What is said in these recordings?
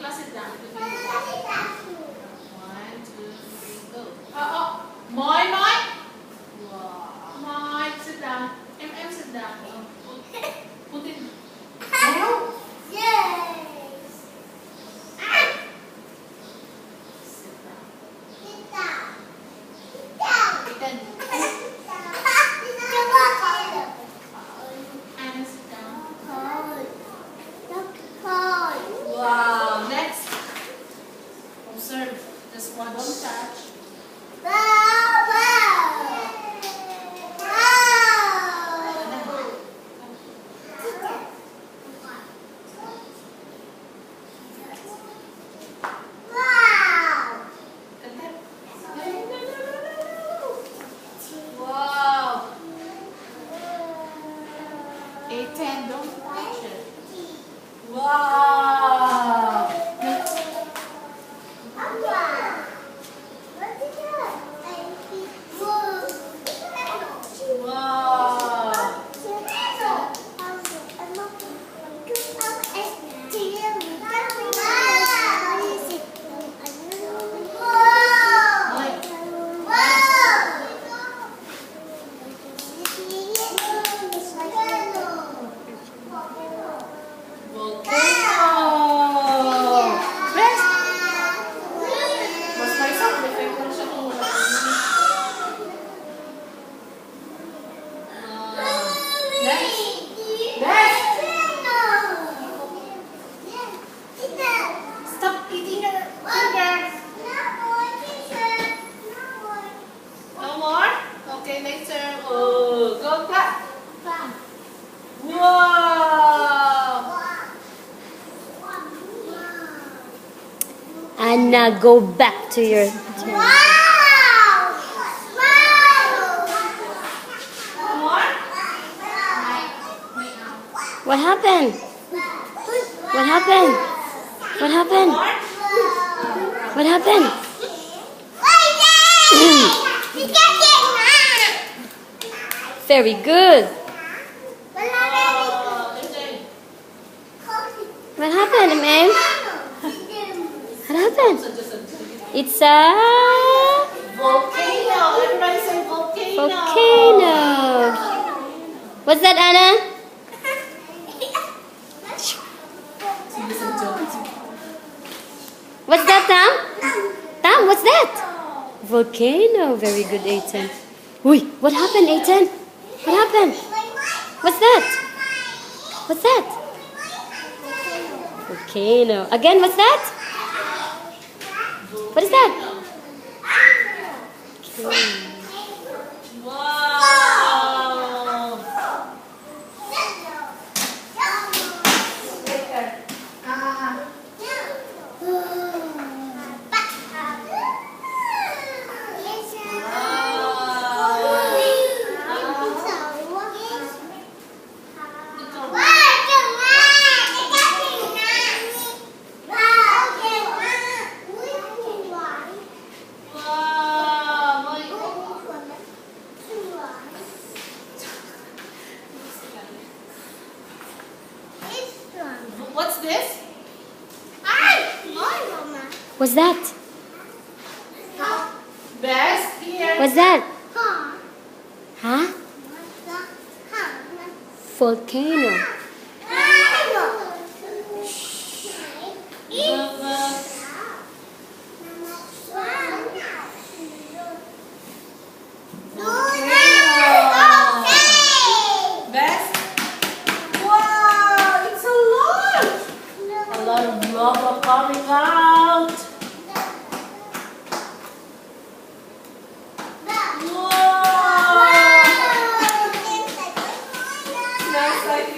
Nicolas, sit down. One, two, three, go. Moi. Wow. Moi, sit down. Em sit down. Put it. No. Yes. Sit down. Sit down. Ethan. Anna, sit down. Wow. Next. Observe. Just one. Don't touch. Wow. Ethan, don't touch it. Wow. Wow. Volcano. Best. Mas may sound effect na siya kung wala. Next. Best. Stop eating your finger. No more? Okay, next turn. Oh, go clap. Wow. Anna, go back to your turn. More? What happened? What happened? What happened? What happened? Very good. What happened, ma'am? What happened? It's a Volcano. Everybody say volcano. volcano. What's that, Anna? What's that, Tom? Tom, what's that? Volcano. Very good, Ethan. Ui, what happened, Ethan? What happened? What's that? What's that? Volcano. Again, what's that? What is that? Okay. Wow. What's this? What's that? Best here. What's that? Huh? Volcano. Best. Wow, it's a lot. A lot of lava coming out. Wow. Smells like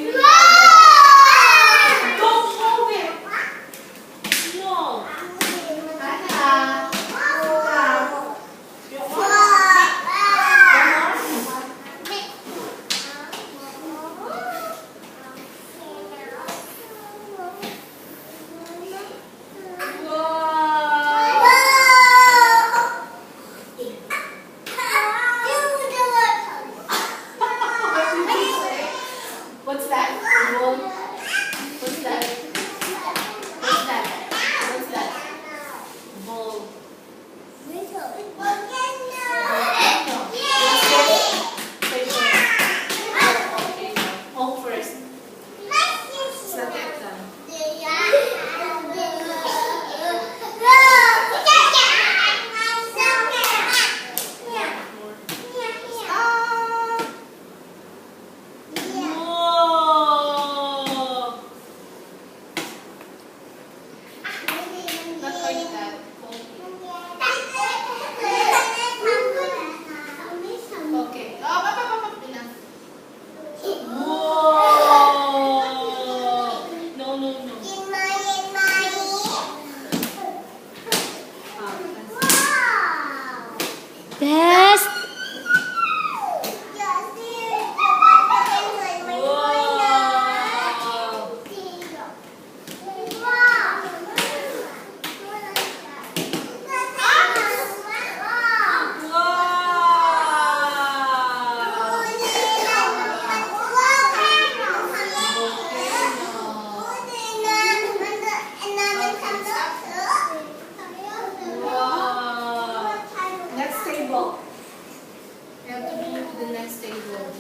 the next table.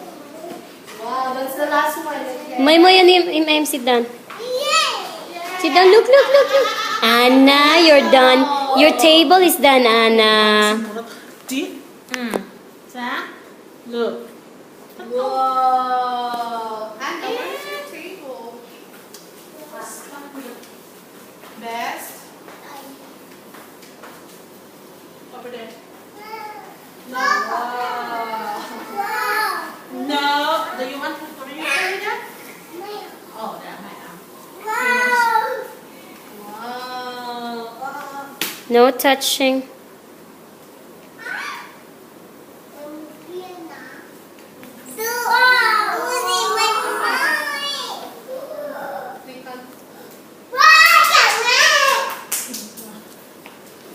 Wow, that's the last one. Okay. Moy, and sit down. Sit down. Look. Anna, you're done. Your table is done, Anna. See? Look. Whoa. And where's your table? Best. Over there. No. Wow. No. Do you want to put it in there? Oh, that might Wow. No touching.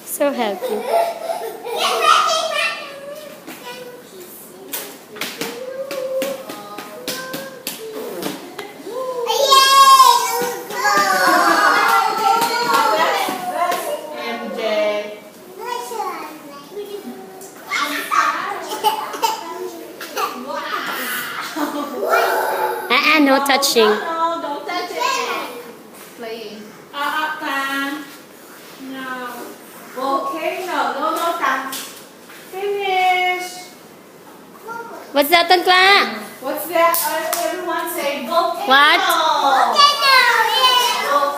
So healthy. MJ. No touching. No, don't touch it. Playing. Tan. No. Volcano. No, Tan. Finish. What's that, Tankla? What's that? Everyone say volcano. What?